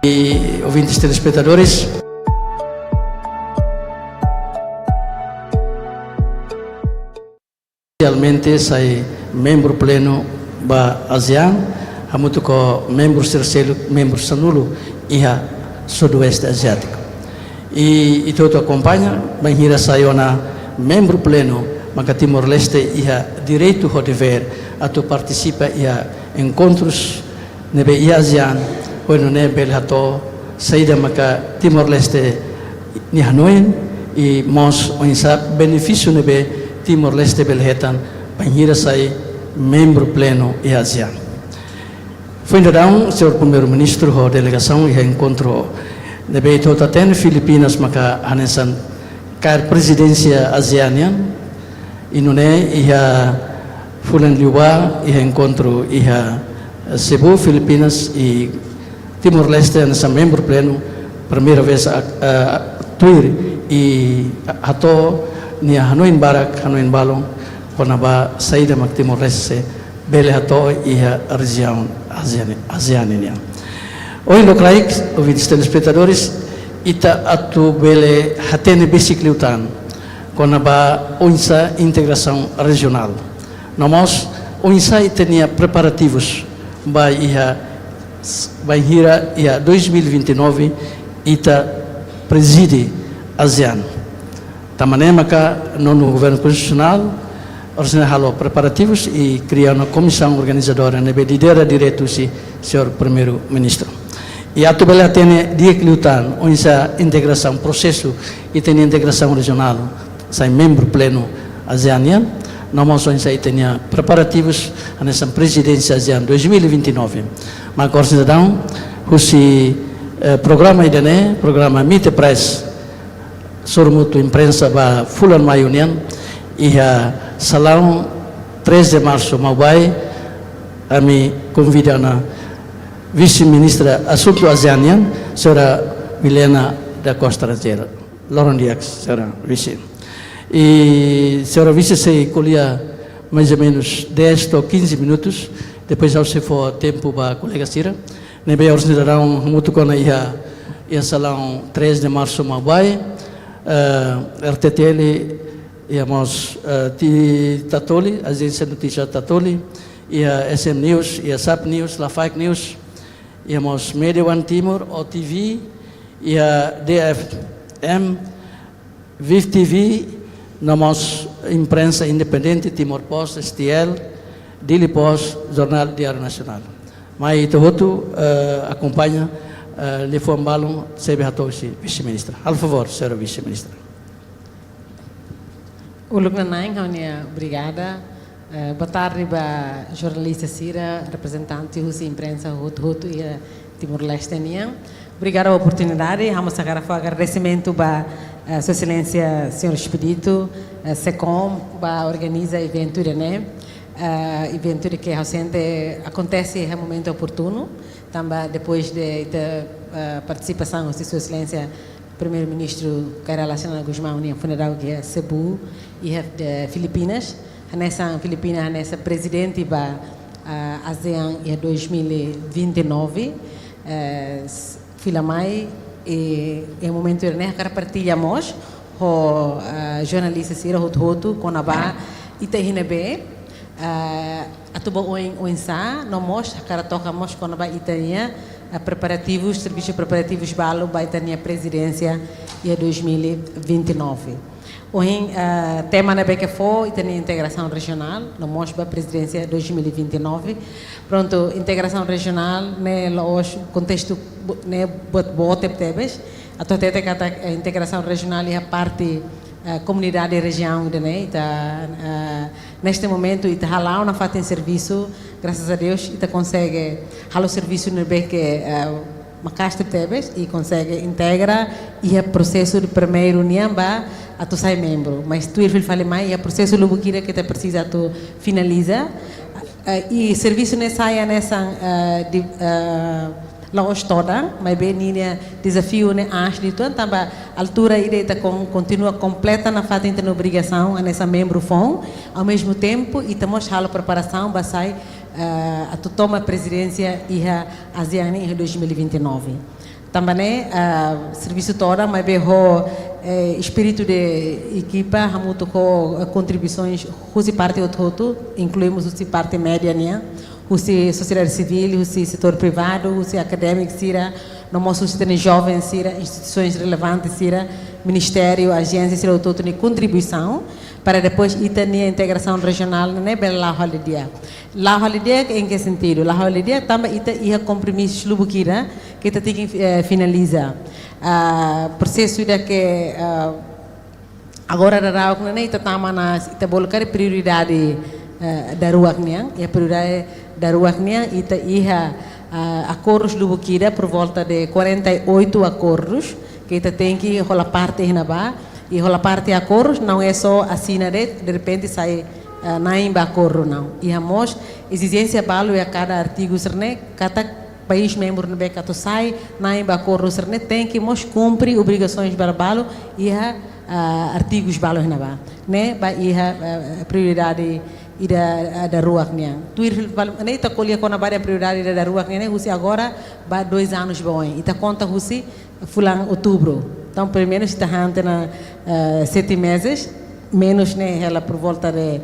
E ouvintes telespectadores, realmente sai membro pleno da ASEAN, há muito com membros terceiros, membros sanulo e a Sudoeste Asiático. E todo acompanha, bem hira saiu na membro pleno, mas Timor-Leste e a direito de dever a tu participa e a encontros nebe e ASEAN, quando nebe hato saída maka Timor-Leste ni Hanoi e mos onsa benefício nebe Timor-Leste belhetan banhira sai membro pleno e ASEAN. Foi então o senhor primeiro-ministro da delegação e encontro nebe toda ten Filipinas maka hanesan kar presidência ASEANian e não é e a Fulan Liwa e encontro e a Cebu Filipinas e Timor-Leste nessa membro pleno primeira vez a tuir e ato ni Hanoi Barak Hanoi Balong quando ba saída mak Timor-Leste bele ato e a região ASEAN. Hoje no Claix, ouvintes telespectadores, ita atu bele hatene bicicletan quando ba onsa integração regional. Nós onsa tinha preparativos ba hira ia 2029 ita preside ASEAN. Tamanema maka no governo constitucional ordenado preparativos e criar uma comissão organizadora nebe lidera direto si senhor primeiro-ministro. E a tubela tem dia que lutar onsa integração processo e tem integração regional sai membro pleno ASEANian. Nós onsa tinha preparativos nessa presidência ASEAN 2029. Mas agora cidadão se programa idane programa Meet the Press surmutu imprensa ba Fulan Mayunian e a salão 3 de março Maubai a me convida na vice-ministra assunto ASEANian senhora Milena da Costa Razeira Lauren Diax senhora vice e senhora vice se colhia mais ou menos 10 ou 15 minutos depois ao se for tempo para a colega Cira nebe a cidadão muito com a salão 3 de março Maubai RTTL e a Tatoli, agência de notícia Tatoli e a SM News e a SAP News, La Fake News e a Media One Timor, OTV e a DFM, Viv TV, nós imprensa independente, Timor Post, STL, Daily Post, Jornal Diário Nacional. Mas isso acompanha lhe foi um balão, sebe hatoshi, vice-ministra. Por favor, senhora vice-ministra. Obrigada. Boa tarde para a jornalista Cira, representante da imprensa Hutu e Timor-Leste. Obrigada pela oportunidade. Vamos agradecimento para a Sua Excelência, Senhor Expedito, SECOM, para organizar o evento, evento que acontece no momento oportuno. Também depois da participação da Sua Excelência, Primeiro-Ministro Kaira Lassana Guzmão, no funeral que é Cebu e de Filipinas. Nessa Filipinas, nessa presidente da ASEAN em 2029, Filamai e no momento nós partilhamos com jornalista Cira Hutu com a ba Itahinebe atuba oinsa nós cara tocamos com a ba Itania preparativos serviços preparativos balo ba Itania presidência em 2029. Hoje tema na beca foi Itania integração regional nós ba presidência 2029 pronto integração regional né hoje contexto né bote tebes até a integração regional é a parte comunidade e região né neste momento está halal na fata em serviço graças a Deus está consegue halo serviço no beca macastre tebes e consegue integrar e é processo de primeiro união ba a tu sai membro mas tu ele fala mais é processo do que te precisa tu finaliza e serviço nessa nessa Laos toda, mas bem ninha desafio né acho de tudo também altura ideia continua completa na fata de obrigação nessa membro fom ao mesmo tempo e estamos a preparação para sair a toma presidência e a ASEAN em 2029 também serviço toda, mas bem o espírito de equipa, há muito com contribuições, usi parte outro, incluímos usi parte média, né? Usi sociedade civil, usi setor privado, usi acadêmico, sira, no nosso sistema jovem, sira, instituições relevantes, sira, ministério, agência, sira, todo de contribuição para depois ir ter a integração regional, né? Bem lá holiday. Lá holiday em que sentido? Lá holiday também ia compromisso lubuquira que tem que finalizar. Processo da que agora da rua né? Tama na ita bolcar prioridade da rua né? E a prioridade da rua né? Ita ia acordos lubuquira por volta de 48 acordos que ita tem que rolar parte na ba e rolar parte de acordos não é só assinar de repente sai na imba acordo não e amos exigência balo a cada artigo né cada país membro no beca to sai na imba acordo né tem que mos cumprir obrigações balo e artigos balo na ba né ba e prioridade e da rua né tu nem tá colher com a várias prioridade da rua né você agora ba 2 anos bom e tá conta você fulan outubro. Então, pelo menos está na 7 meses, menos né, ela por volta de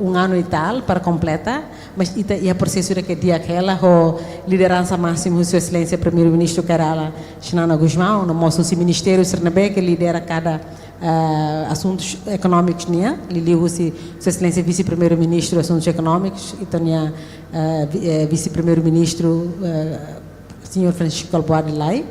1 ano e tal para completar, mas e a processo que dia que ela a liderança máxima Sua Excelência Primeiro-Ministro Kerala Xanana Guzmão, no nosso ministério Sernabe que lidera cada assuntos econômicos né, ele Sua Excelência Vice-Primeiro-Ministro Assuntos Econômicos e também Vice-Primeiro-Ministro Senhor Francisco Albuquerque Lai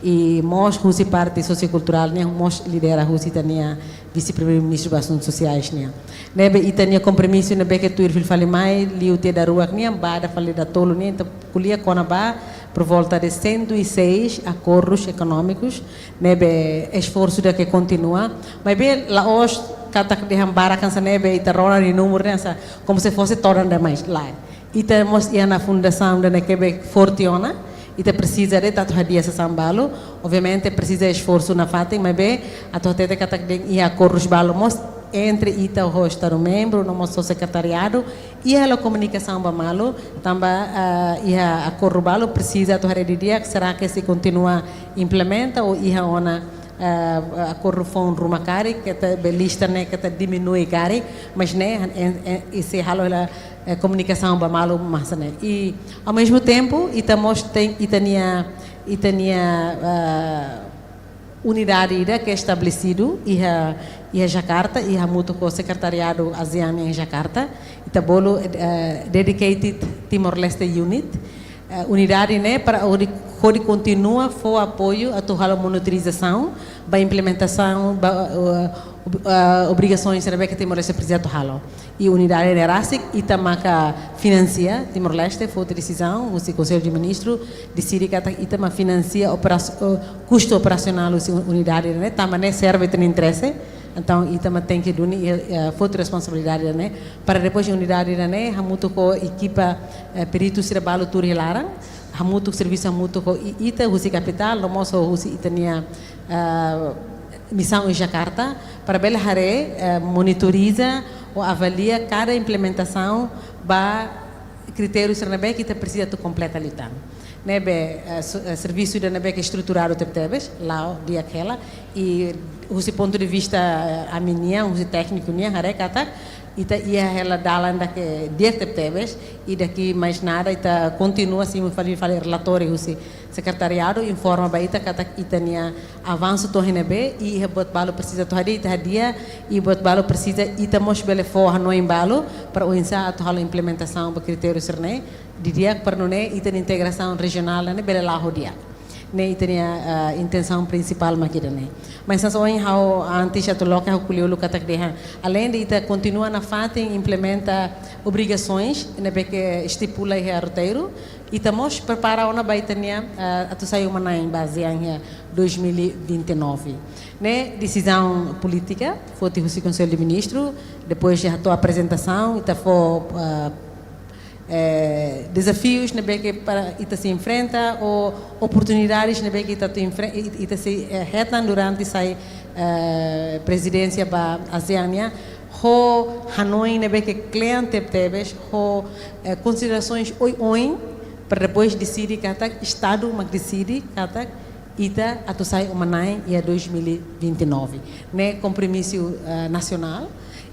e nós Rússia parte sociocultural né nós lidera Rússia também vice-primeiro-ministro dos assuntos sociais né nebe e também compromisso né que tu ir fale mais liu te da rua né bada fale da tolo né então colia conaba por volta de 106 acordos econômicos nebe esforço da que continua mas bem lá hoje kata de hambara kan nebe e terrora de número né como se fosse toda demais lá e temos na fundação da Quebec Fortiona e precisa de tanto hadia essa sambalo obviamente precisa de esforço na fatem mas bem a tua teta que tem acordos balo mos entre ita o estado membro no nosso secretariado e a comunicação bamalo também e a acordo balo precisa to de dia será que se continua implementa ou ia ona a corrupção rumacari que está belista né que está diminui cari mas né esse halo la comunicação bamalo massa né e ao mesmo tempo itamos tem itania unidade que é estabelecido e a Jakarta e a muito com o secretariado ASEAN em Jakarta itabolo dedicated Timor-Leste unit unidade né para onde continua for apoio a toda a monitorização para implementação obrigações que Timor-Leste precisa tohalo e unidade de RASIC e tamaka financia Timor-Leste foi decisão o Conselho de Ministros decide que itama financia custo operacional a unidade né também serve tem interesse então itama tem que dar foto responsabilidade né para depois a unidade né muito com equipa peritos trabalho tur hilarang hamutu serviço hamutu ko ita husi capital no moso husi itania missão em Jakarta para bela hare monitoriza ou avalia cada implementação ba critérios Sernabe que precisa tu completa litan nebe serviço da nebe que estruturado tebes lá dia aquela e husi ponto de vista a minha husi técnico nia hare kata ita ia ela dalanda que dia tebes e daqui mais nada ita continua assim fazer relatório husi secretariado informa ba ita kata itania avanço to renebe e bot balo precisa to ita dia e bot balo precisa ita mos bele for no embalo para o insa to halo implementação ba critério serne de dia para não né ita integração regional né bele lá rodia né ita a intenção principal maquida né mas só em how antes já to loca o colheu kata de além de ita continua na fatem implementa obrigações né que estipula o roteiro e estamos preparando a baitania a tu saiu uma em base em 2029 né decisão política foi o Conselho de Ministros depois já a tua apresentação e foi desafios né que para ita se enfrenta ou oportunidades né que ita se retam durante essa presidência para ASEAN ho Hanoi né que cliente tebes ho considerações oi para depois decidir kata Estado mas decide kata ita atu sai umanai ia 2029 né compromisso nacional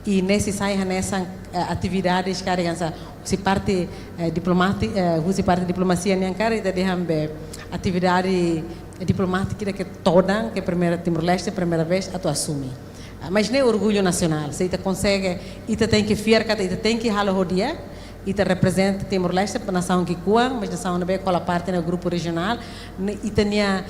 e nesse sai nessa atividades carregança se parte diplomática se parte diplomacia nem cara ita dehambe atividade diplomática que toda que primeira Timor-Leste primeira vez atu assume mas nem orgulho nacional se ita consegue ita tem que fiar kata ita tem que halar rodia ita representa Timor-Leste para nação que cuang mas nação não qual a parte no grupo regional e tinha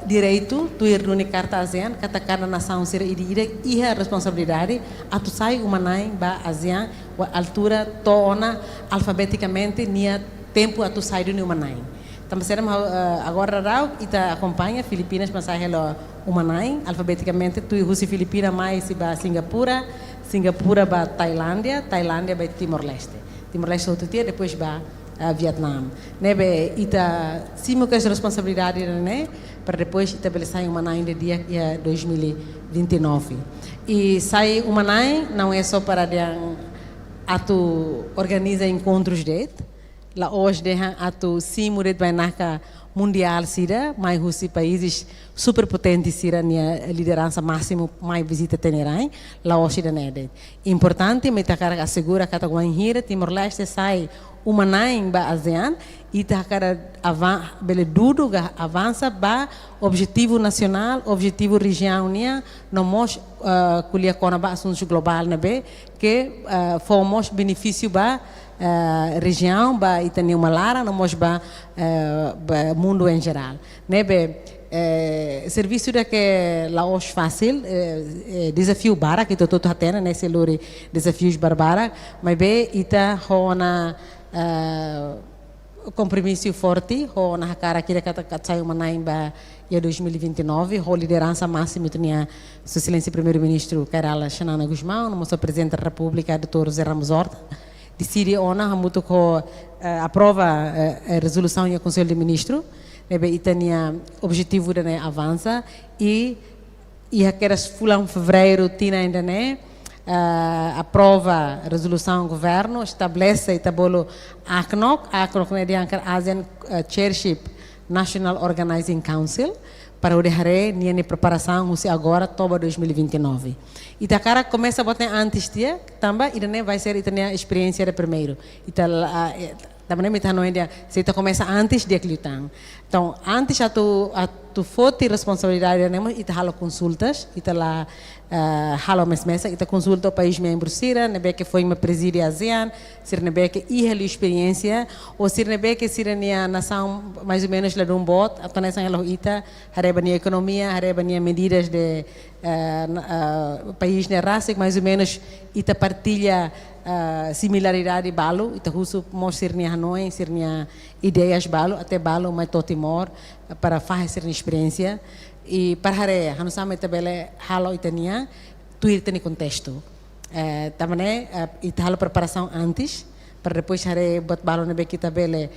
direito tu ir no carta ASEAN kata cada nação ser e a responsabilidade a tu sai uma nai ba ASEAN a altura tona alfabeticamente nia tempo a tu sai do uma nai também será agora rau ita acompanha Filipinas mas sai hello uma nai alfabeticamente tu usi Filipina mais se ba Singapura ba Tailândia ba Timor-Leste Timor-Leste outro dia, depois vai a Vietnã. Nebe ita simo que as responsabilidades né para depois estabelecer uma nain de dia 2029. E sai uma nain não é só para atu organiza encontros de lá hoje atu simo de vai naca mundial sira mais os países superpotentes sira nia liderança máximo mais visita tenerai lá hoje da nede importante me takara assegura kata guanhira Timor-Leste sai uma nain ba ASEAN e takara bele dudo ga avança ba objetivo nacional objetivo região nia no mos kulia kona ba assuntos global nabe que fomos benefício ba região ba itani uma lara no mos ba mundo em geral nebe serviço da que lá hoje fácil desafio bara que todo hatena nesse lore desafios barbara mas be ita hona compromisso forte hona cara que kata sai uma naimba em 2029 a liderança máxima tinha Sua Excelência Primeiro-Ministro Kerala Xanana Guzmão nosso Presidente da República Dr. José Ramos Horta decide ona muito com aprova a resolução e o Conselho de Ministros e tinha objetivo de avança e aquelas fulano fevereiro tinha ainda aprova a resolução do governo estabelece e tabolo ACNOC é de ASEAN Chairship National Organizing Council para o derrare nia preparação usi agora toba 2029 e ta cara começa a botar antes dia também e vai ser itania experiência de primeiro e também me tá no ainda se ta começa antes de aquilo então antes a tu fote responsabilidade né e ta halo consultas e ta lá halo mesmesa e ta consulta o país membro sira nebe que foi uma presídia ASEAN sir nebe que ihali experiência ou sir nebe que sira nia nação mais ou menos lá de bot a tonesa ela ita hareba nia economia hareba nia medidas de país ne raça mais ou menos ita partilha similaridade balo ita husu mostrar nia Hanoi sir nia ideias balo até balo mais Timor para fazer experiência e para hare hanusama tabele halo itania tu irteni contexto também ita halo preparação antes para depois hare bot balo nebe kita bele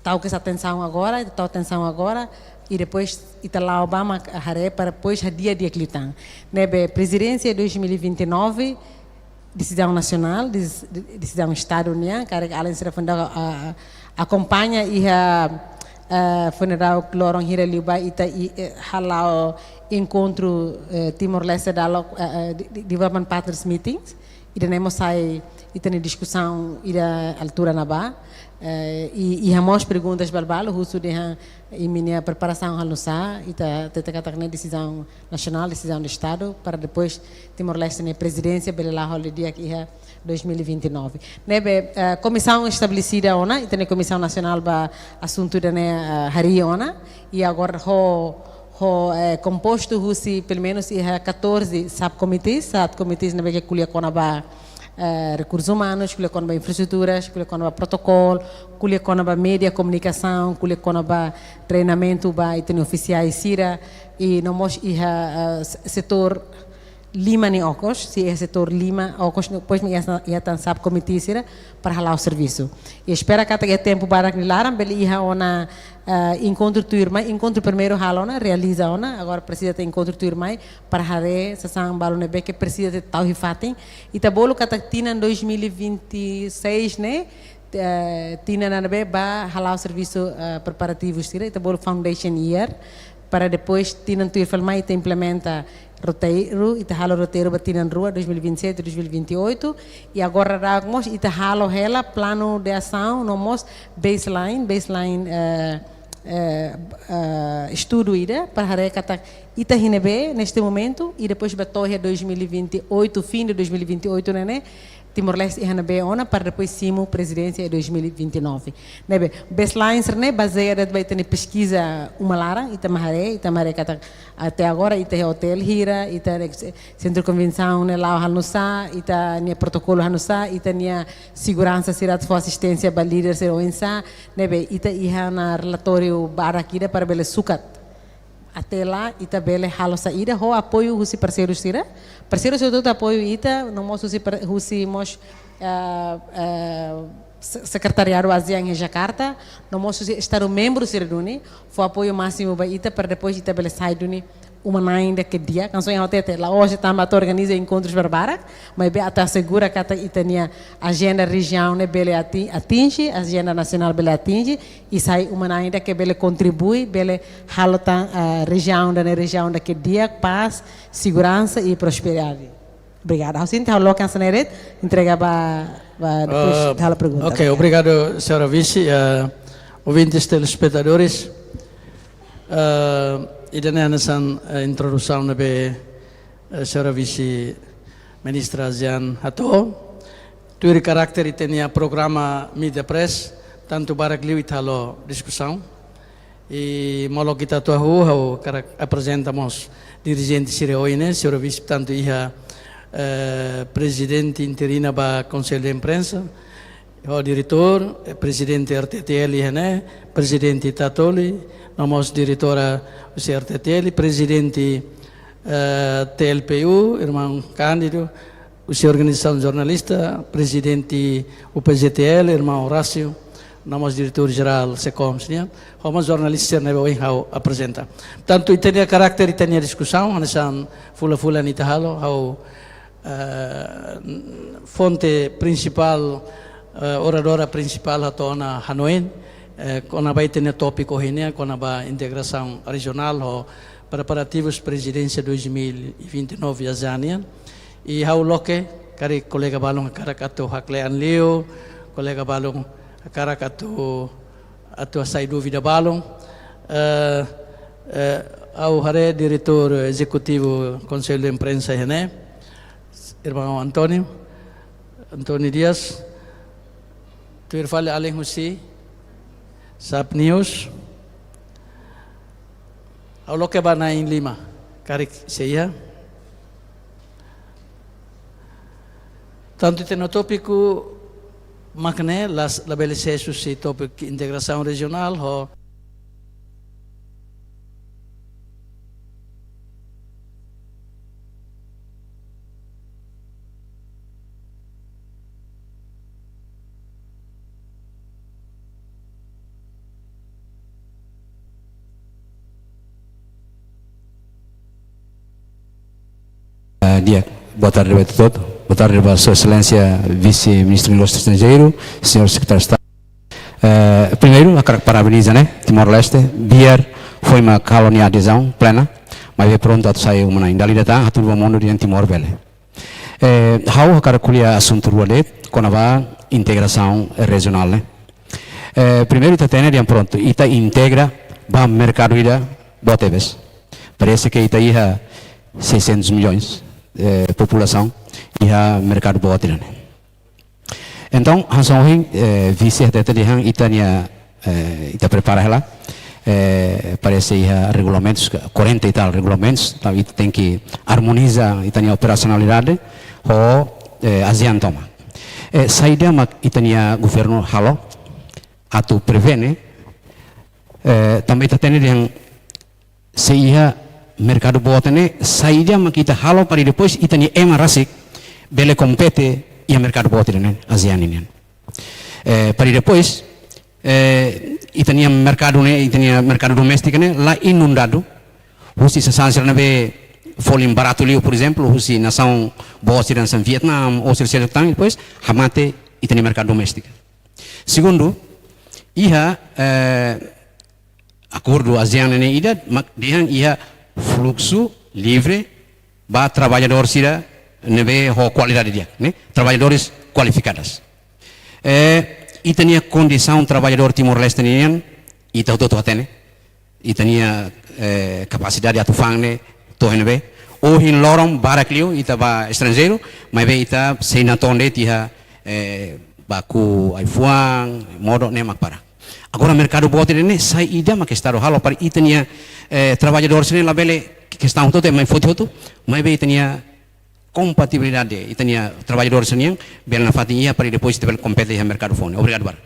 tal que essa atenção agora e depois ita lá Obama hare para depois dia clitang nebe presidência 2029 decisão nacional decisão estado nia cara além de ser fundada acompanha e funeral Lorong Hira Liuba ita halau encontro Timor-Leste dialogue development partners meetings e temos sai ita na discussão e da altura na ba e hamos perguntas balbalo husu de e minha preparação halusa ita kata decisão nacional decisão do estado para depois Timor-Leste na presidência bela holiday que 2029 nebe comissão estabelecida ona e tem comissão nacional para assunto da hari ona e agora composto husi pelo menos 14 subcomitês nebe que kulia kona ba recursos humanos, kulia kona ba infraestruturas, kulia kona ba protocolo, kulia kona ba mídia, comunicação, kulia kona ba treinamento ba iteni oficiais sira e nós setor Lima nem Ocos, se é setor Lima, Ocos depois me ia tan sabe comitê sira para halar o serviço. E espera que até tempo para que laram beli ia ona encontro tu irmã, encontro primeiro halona realiza ona, agora precisa ter encontro tu irmã para hare sasang balone be que precisa ter tau hifatem. E tá bolo katatina em 2026 né? Tina Nanabe ba halau serviço preparativo estira ita bolo foundation year para depois Tina tu filmar ita implementa roteiro ita halo roteiro ba Tina Rua 2027 2028 e agora ragmos ita halo ela plano de ação nomos baseline estudo ida para recata ita hinebe neste momento e depois batorre 2028 fim de 2028 né Timor-Leste e Hanabé ona para depois simo presidência em 2029. Nebe baselines né baseada vai ter pesquisa uma lara Itamare kata até agora ita hotel hira ita centro de convenção né lá hanusa ita nia protocolo hanusa ita nia segurança sirat for assistência ba líder ser oensa nebe ita iha na relatório barakida para bele sukat até lá ita bele halo saída ho apoio husi parceiros sira parceiros eu todo apoio ita no moço husi mos secretariado ASEAN em Jakarta no moço estar membro sira duni foi apoio máximo ba ita para depois ita bele sai duni uma ainda que dia canção em hotel lá hoje também organiza encontros barbarak mas be até segura que ita nia agenda região né bele atinge agenda nacional bele atinge e sai uma ainda que bele contribui bele halota região da que dia paz segurança e prosperidade. Obrigada. Assim então logo canção neret entrega para depois da pergunta. Ok, obrigado senhora vice, ouvintes telespectadores. Ida nessa introdução na senhora vice-ministra ASEAN Hato. Tuiri carácter tinha programa Media Press, tanto baragliu italo discussão. E malo kita tahu apresentamos dirigente Sireoine, senhora vice, tanto ia presidente interina ba Conselho de Imprensa, o diretor, presidente RTTL, presidente Tatoli, nós diretora do CRTTL, presidente TLPU, irmão Cândido, o organização jornalista, presidente UPGTL, irmão Horácio, nós diretor-geral SECOM, como jornalista não apresenta. Tanto e tinha carácter e tinha discussão, nessa fula ni tahalo, fonte principal, oradora principal atona Hanoi. Quando vai ter tópico ini, quando vai integração regional ou preparativos presidência 2029 ASEAN e how loke kari kolega balong karakato haklean leo kolega balong karakato atu saidu vida balong ao hare diretor executivo Conselho de Imprensa ini irmão Antônio Dias tu irfale além husi SAP News ao loke bana em Lima karik seia tanto tem no tópico makne las labelisesu si tópico integração regional ho dia. Boa tarde a todos. Boa tarde a Sua Excelência Vice-Ministro do Negócio Estrangeiro, Senhor Secretário de Estado. Primeiro, eu quero parabenizar, Timor-Leste. Biar foi uma colônia de adesão plena, mas é pronto a sair uma ainda ali a todo o mundo de Timor-Leste. Eu quero colher assunto ruale com a integração regional. Primeiro, está tendo pronto, está integra o mercado ida boteves. Parece que está aí 600 milhões de população e a mercado boa. Então, a Hanson vice até de Itânia está preparada lá. Parece que regulamentos 40 e tal regulamentos, então tem que harmonizar Itânia operacionalidade ou ASEAN toma. Saída mas Itânia governo halo atau prevene também está tendo se mercado botane saída mas kita halo para depois itani emarasik bele compete e mercado botane ASEAN ini para depois itani mercado doméstico né lá inundado husi sesanser nabe folim barato liu por exemplo husi nação boa nação Vietnam ou seja depois hamate itani mercado doméstico Segundo, iha acordo ASEAN ini ida dia fluxo livre ba trabalhador sira nebe ho qualidade dia, né? Trabalhadores qualificados. E tinha condição trabalhador Timor-Leste nian e todo atene. E tinha capacidade atufang ne to nebe. O hin lorong baraklio ita ba estrangeiro, mas be ita senatonde tia baku aifuang modo ne makpara. Agora mercado bote ne sai ida mak estado halo para itania trabalhador sine labele que estão todo mais foto, mas be itania compatibilidade itania trabalhador sine bel na fatinha para depois ter competir no mercado fone. Obrigado bar.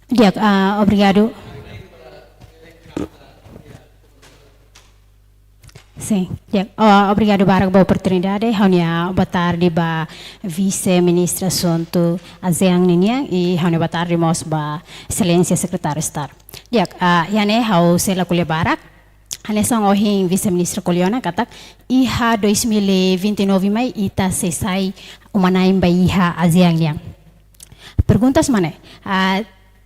Diak, obrigado. Sim, obrigado para a oportunidade. Boa tarde para vice-ministra Sonto ASEAN Niniang e boa tarde para excelência secretário de Estado. Yane hau sela kuliah barak. Hanesang ohing vice-ministra Kuliona katak iha 2029 mai ita selesai umanaim ba iha ASEAN yang. Perguntas mana?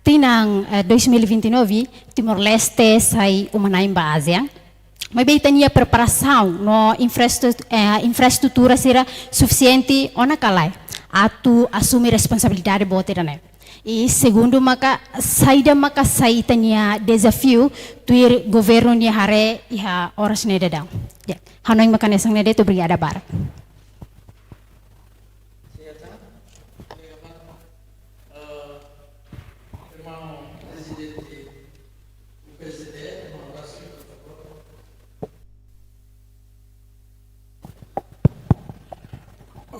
Tinang 2029 Timor-Leste sai umanaim ba ASEAN. Mas bem tinha preparação no infraestrutura será suficiente ona kalai atu assumir responsabilidade bote dane. E segundo maka sai tinha desafio tuir governo ni hare iha oras ne dadang. Ya, hanoi maka nesang ne tu brigada bar.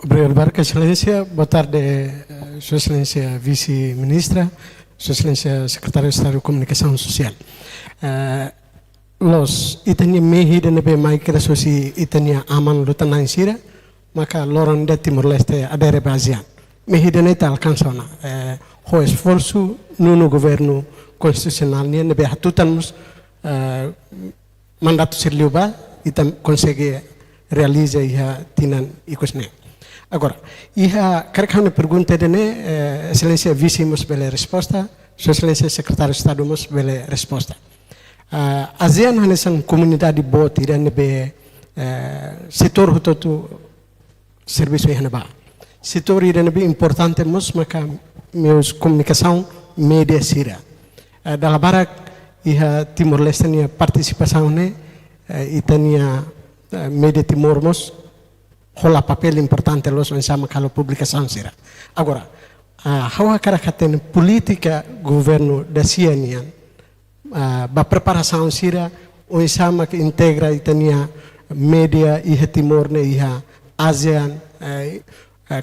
Obrigado, Excelência. Boa tarde, Sua Excelência Vice-Ministra, Sua Excelência Secretário de Estado de Comunicação Social. Los itania mehi de nebe mai kira sosi itania aman lutan sira, maka loron de Timor-Leste adere bazian. Mehi de neta alcançona. Ho esforço no governo constitucional ni nebe hatutanmus mandato sirliuba itam consegue realiza iha tinan ikusne. Agora, quero pergunta dene, Excelência Vice mos bela resposta, Sua Excelência Secretário de Estado mos bela resposta. ASEAN hanesang comunidade boa tirando be setor hutotu serviço ihanaba. Setor irane be importante mos maka meus comunicação media sira. Dalam barak iha Timor-Leste nia participação ne itania media Timor mos hola papel importante los sama kalau publicação será. Agora, hawa karakaten política governo da ciência, ba preparação será o sama que integra itania media e Timor ne iha ASEAN,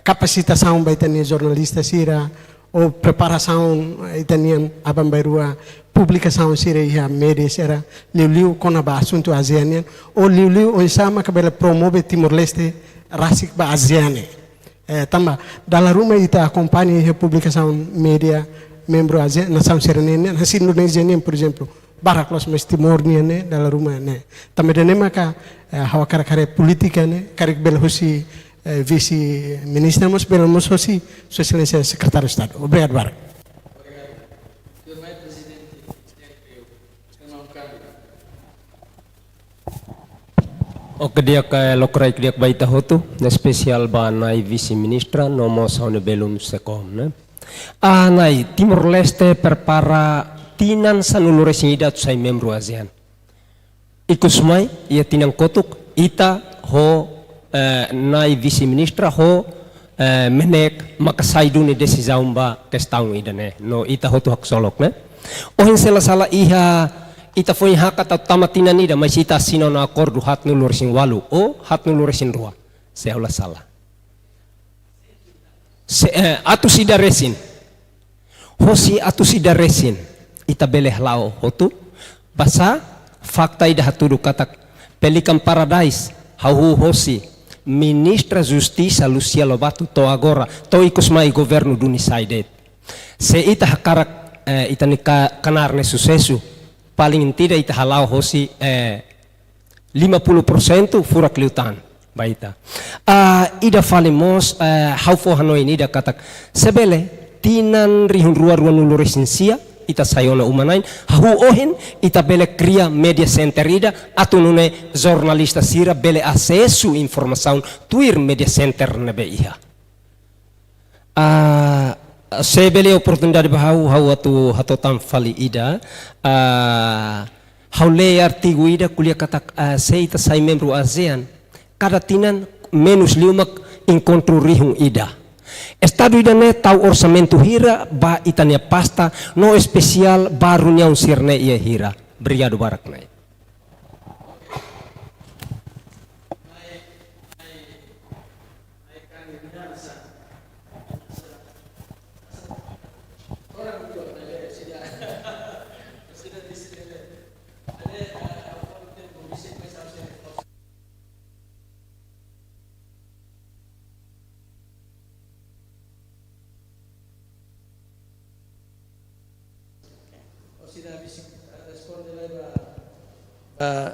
capacitação ba itania jornalista será o preparação itania abambairua publicação será iha media será liu kona ba assunto ASEAN o liu o sama que bela promove Timor-Leste rasik ba ASEAN. Tamba dalam rumah ita acompanha a publicação media membro ASEAN nação serenene nasi Indonesia ni por exemplo baraklos mas Timor ni ne dalam rumah ne. Tamba dene maka hawa kare politika ne karik bela husi vice ministra mos bela mos husi Sua Excelência Secretário de Estado. Obrigado barak. Oke dia ke lokrai dia baita hotu na spesial ba nai vice ministra nomo saune belum sekom ne. Nai Timor Leste perpara tinan sanulure singidat sai membro ASEAN. Ikus mai ia tinang kotuk ita ho nai vice ministra ho menek makasaidu ni decisão ba questão idane no ita hotu hak solok ne. Ohin sala iha ita foi hak atau tamatina nida mas ita sino na acordo hat no lursin walu o hat no lursin rua seolah salah atu sida resin hosi atu sida resin ita beleh lao hotu basa fakta ida hatudu katak Pelican Paradise hau hosi ministra justiça Lucia Lobato to agora to ikus mai governo duni saidet se ita hakarak ita ni kanar ne sucesso paling tidak ita halau hosi 50% fura kliutan. Baita. Ida falemos how for Hanoi ida katak sebele tinan rihun ruan ulu resensia ita sayona umanain hahu ohin ita bele kria media center ida atunune jornalista sira bele acesso informação tuir media center nebe iha. Sebele oportunidade bahau hau atu hatotam fali ida haule artigo ida kulia katak seita sai membro ASEAN kada tinan menos liumak encontro rihung ida. Estado ida ne tau orçamento hira ba itania pasta no especial ba reunião sirne ia hira. Obrigado barak nai.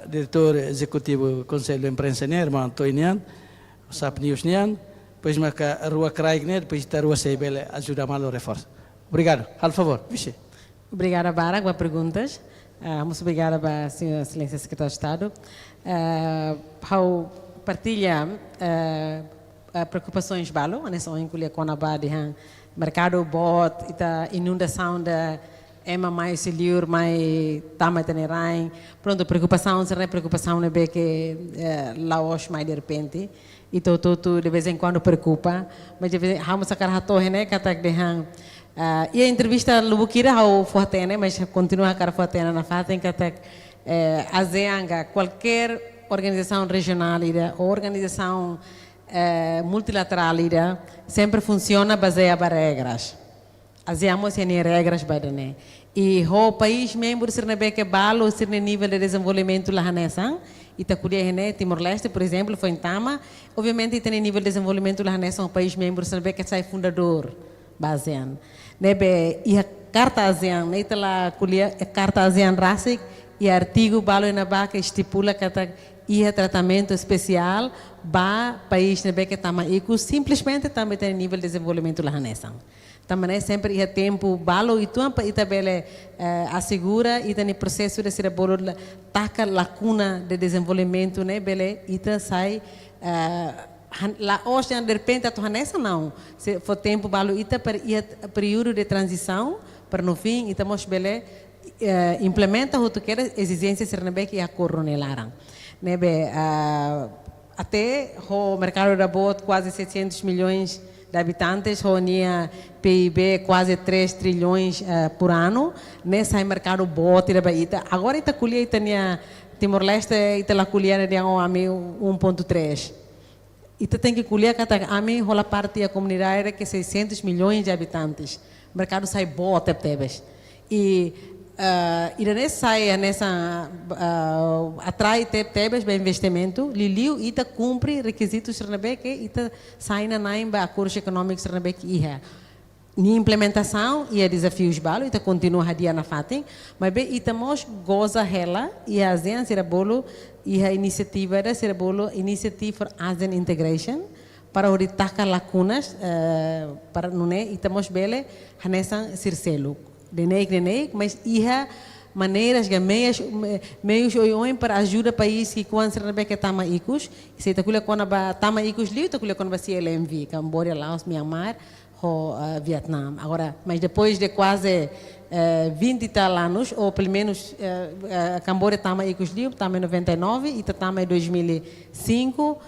Diretor Executivo do Conselho de Imprensa irmão Antônio SAP News nian, depois marca a rua Craig depois a rua Seibele ajuda mal o reforço. Obrigado. Por favor, vice. Obrigada, Barak, para perguntas. Muito obrigada para a senhora Excelência Secretária de Estado. How partilha preocupações balo, nessa onde com a base mercado bot, ita inundação da mais silur, mais tamatenerai. Pronto, preocupação será preocupação não é que Laos mais de repente. E tudo de vez em quando preocupa, mas de vez em quando sacar rato né que até derram. E a entrevista lubukira ao fortene, mas continua a cara fortene na fase que até ASEAN, qualquer organização regional ou organização multilateral sempre funciona baseada em regras. ASEAN tem regras badane. E o país membro se não que balo se no nível de desenvolvimento lá nessa. Itacuria né Timor-Leste, por exemplo, foi em Tama. Obviamente tem nível de desenvolvimento lá nessa um país membro se não que sai fundador ASEAN. Nebe e a carta ASEAN, né lá culia a carta ASEAN RASIC e artigo balo na baca estipula que e tratamento especial ba país nebe que Tama iku simplesmente também tem nível de desenvolvimento lá nessa. Também sempre é tempo balo e tudo para itabele assegura e tem processo de ser bolo taca lacuna de desenvolvimento né bele ita sai lá hoje de repente a tua nessa não se for tempo balo ita para período de transição para no fim ita mos bele implementa o que quer exigências ser nebe que a coronelaram nebe até o mercado da bot quase 700 milhões de habitantes, reúne PIB quase 3 trilhões por ano, nesse mercado bote da Bahia. Agora está colher tinha Timor-Leste está lá colher de 1.3. E tem que colher que a mim rola parte da comunidade que 600 milhões de habitantes. O mercado sai bote tebes. E nessa sai nessa atrai tebes para investimento, liliu ita cumpre requisitos sernabe que ita sai na naimba acordos econômicos sernabe que ia ni implementação e desafios balo ita continua a dia na fatem, mas bem ita mos goza ela e a ASEAN será bolo e a iniciativa da será bolo Initiative for ASEAN Integration para orientar lacunas para não é ita mos bele hanessa circelo de mas ia maneiras que meios oiões para ajuda país que quando se não que tama icos se está colhe quando ba tama icos liu está colhe quando ba CLMV Camboja Laos Myanmar ou Vietnã agora mas depois de quase 20 e tal anos ou pelo menos Camboja tama icos liu tama em 99 e tama em 2005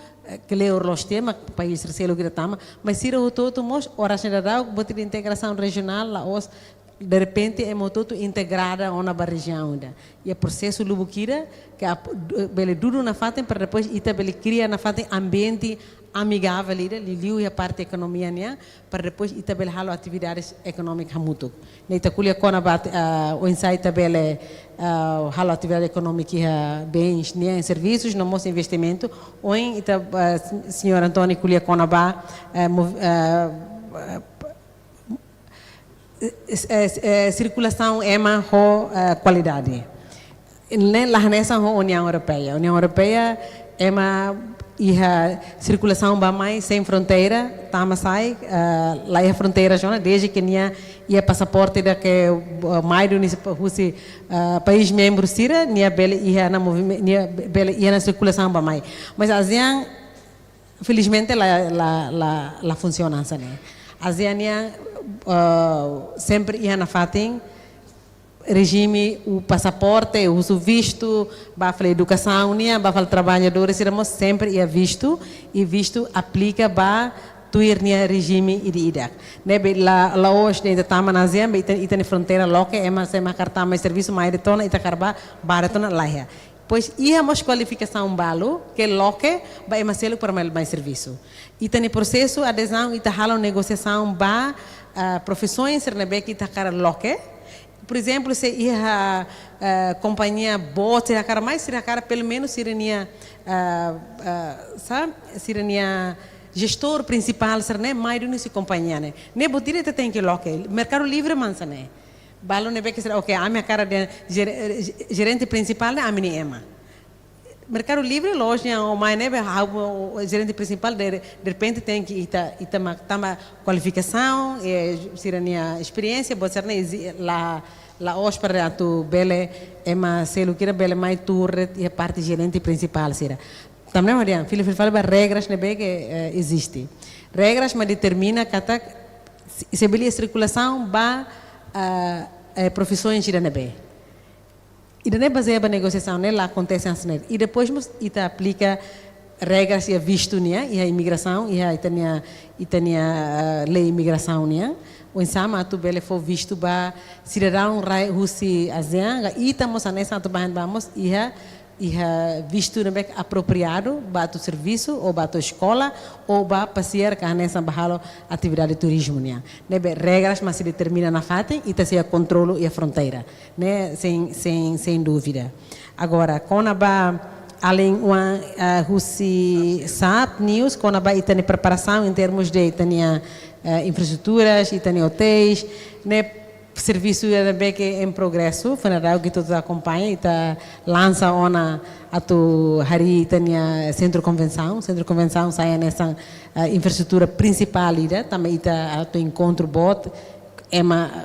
que leu os temas país terceiro que tama mas se o todo mos horas general botar integração regional Laos de repente é muito integrada na região e o processo lubukira que bele duro na fatem para depois ita bele cria na fatem ambiente amigável liu e a parte economia né para depois ita bele halo atividades econômicas muito neita culia kona bat o insight bele halo atividade econômica bens né serviços no nosso investimento ou ita senhor Antônio culia kona ba circulação é uma qualidade. lá nessa União Europeia. A União Europeia é uma circulação ba mais sem fronteira, tama sai lá é fronteira já desde que ia passaporte da que mais do russo país membro sira ia bele ia na movimento ia na circulação ba mais. Mas a ASEAN felizmente lá funciona assim, né? A ASEAN sempre ia na fatin regime o passaporte, o uso visto, para a educação, para trabalhadores, sempre é visto e visto aplica para tuir regime e ida. Lá hoje ainda estamos na Ásia, e tem fronteira local, é uma carta mais serviço mais de tona e tá carba baratona lá. Pois íamos qualificação balo que local vai mais selo para mais serviço. E tem processo adesão e tá hala negociação para profissões que tá cara local. Por exemplo, se a companhia bote a cara mais, se a cara pelo menos seria gestor principal, né? Mais do que companhia, né? Nem botir até tem que local, mercado livre mansa, né? Balo nebe que será ok, a minha cara de gerente principal, né? A minha ema. Mercado livre, loja, o mais nebe, o gerente principal de repente tem que ita uma qualificação, seria experiência, pode ser lá hoje para tu bele é uma selo que bele mais turret e a parte gerente principal será. Também Mariana, filho fala regras nebe que existe. Regras mas determina que se beli circulação ba profissões gira nebe. E daí baseada na negociação, né, lá acontece assim. E depois ita aplica regras e visto né, e a imigração e a lei imigração né. O ensama tu bele for visto ba cidadão rai rusi ASEAN e estamos nessa tu bahan vamos e visto né, apropriado ba tu serviço ou ba tu escola ou ba passear que nessa bahalo atividade de turismo né. Nebe regras mas se determina na fatem e tá se controlo e a fronteira, né, sem dúvida. Agora, quando ba além uma Russi SAT News, quando ba tem preparação em termos de infraestruturas, e tem hotéis, né, serviço que em progresso, funeral que todos acompanham, e lança a tu hari tem centro de convenção sai nessa infraestrutura principal ida, também a tu encontro bot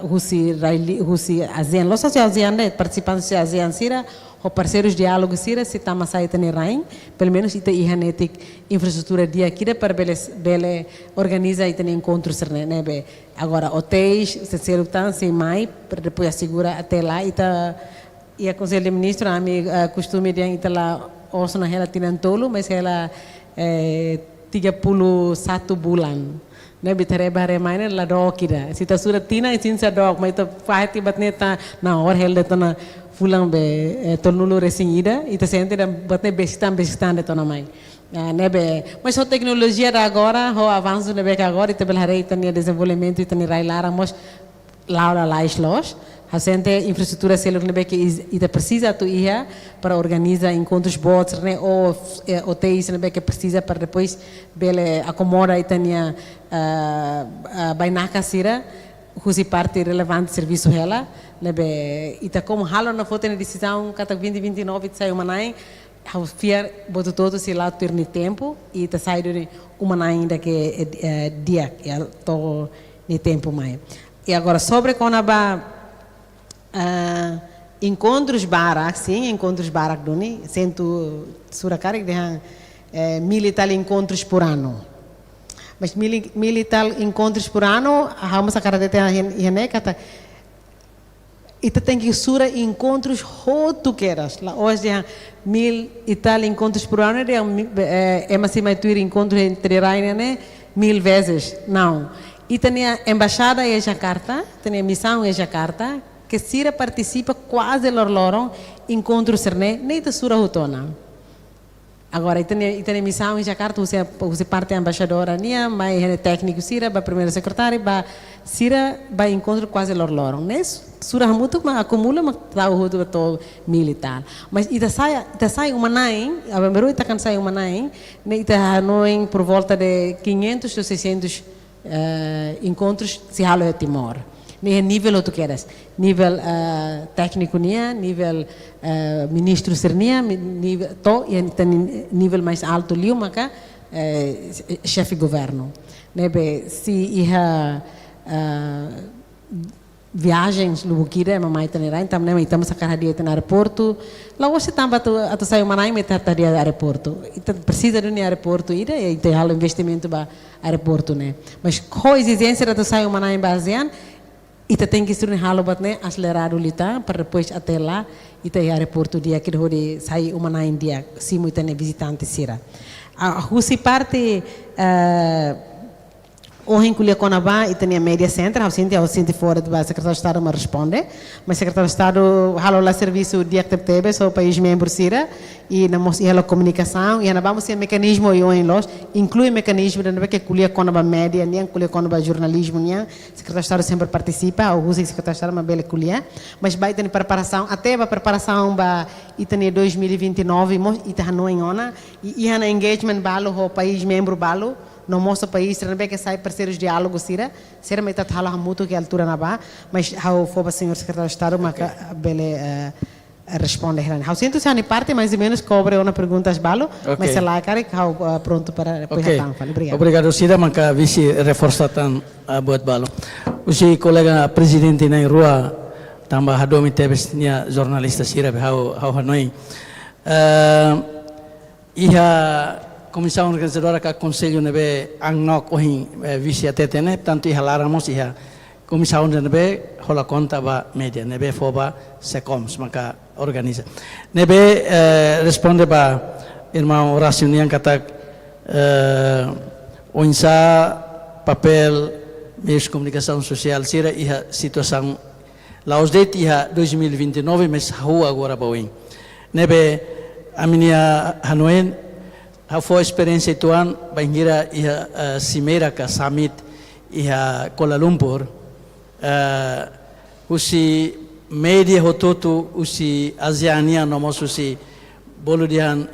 Russi ASEAN, los ASEAN participantes de ASEAN sira ou parceiros de diálogo sira se tama sai tane rain pelo menos ita ihanetik infraestrutura dia aqui para bele organiza e tem encontros né be agora hotéis se lutam sem mais para depois assegura até lá e a conselho de ministro a mim costume de ita lá osso na ela tinantolo mas ela 31 bulan né bitare bare maine la dokida se ta sura tina e sinsa dok mas ta fahti batne ta na hora ela ta fulang be tolnulo resingida e ta sente da batne bestan de tona mai nebe mas a tecnologia da agora o avanço nebe que agora e ta belharei tania desenvolvimento e tania railara mas lá islos a gente infraestrutura celular nebe que ita precisa tu ia para organizar encontros bots né ou hotéis nebe que precisa para depois bele acomoda e tania bainaka sira husi parte relevante serviço ela nebe ita como halo na foto na decisão kata 2029 sai uma nai ao fiar boto todo se lá ter ni tempo e ita sai de uma nai ainda que dia to ni tempo mais e agora sobre quando encontros barak sim encontros barak doni sento suracara que tem 1000 e tal encontros por ano. Mas 1000 e tal encontros por ano, vamos a cara de ter e tem que sura encontros tu queiras. Lá hoje 1000 e tal encontros por ano é mais tu encontros entre rainha né 1000 vezes não. E tem a embaixada em Jakarta, tem a missão em Jakarta que Sira participa quase lorloron encontros né nem da sura rotona. Agora, tem missão em Jakarta, você parte embaixadora, mas é técnico Sira, vai primeiro secretário, vai Sira, vai encontro quase lorloron, né? Sura muito, mas acumula, mas tá o rodo todo militar. Mas ita sai uma nain, a primeiro ita kan sai uma nain, né? Ita noin por volta de 500 ou 600 encontros se halo é Timor. nem nível outro queres, nível técnico nia, nível ministro sernia, nível to e tem nível mais alto liu maka chefe governo, nebe se ia viagens lugu kira mamai tanera então nem estamos a cara dia no aeroporto lá você tamba tu sai manai me tá dia aeroporto então precisa de no aeroporto ida e tem halo investimento ba aeroporto né mas qual exigência tu sai manai basean e tem que ser halo bat né acelerado lita para depois até lá e tem aeroporto dia que de sai manai dia se muito né visitante sira a rusi parte Hoje em Conabá e tem a Media Center, eu sinto fora do secretário de Estado me responde, mas o secretário de Estado halo lá serviço de acteve só o país membro sira e nós a comunicação e na vamos ter mecanismo eu em los inclui mecanismo de que culia Conabá Media, nem culia Conabá jornalismo nem secretário de Estado sempre participa, o uso secretário de Estado uma bela culia, mas vai ter preparação até a preparação ba e tem 2029 e tá no em ona e na engagement balo o país membro balo no nosso país, também que sai parceiros de diálogo, será me está falando muito que a altura na ba, mas how for o senhor secretário de Estado, mas bele responde. How sinto se a parte mais ou menos cobre uma pergunta balo, mas se lá cara how pronto para depois obrigado. Obrigado, Sida, maka visi reforçatan buat balo. Usi colega presidente na rua tambah hadomi tebes nia jornalista Sira how Hanoi. Iha Comissão Organizadora que Conselho nebe angnok ohin visi atete ne tanto iha laramos iha Comissão nebe hola conta ba media nebe foba secoms maka organiza nebe responde ba irmão Horácio Niang kata onsa papel meios de comunicação social sira iha situação laos det iha 2029 mas rua agora bawin nebe aminia Hanoen foi experiência tuan bangira iha Cimeira ka summit iha Kuala Lumpur usi media hototo usi ASEANia nomos usi boludian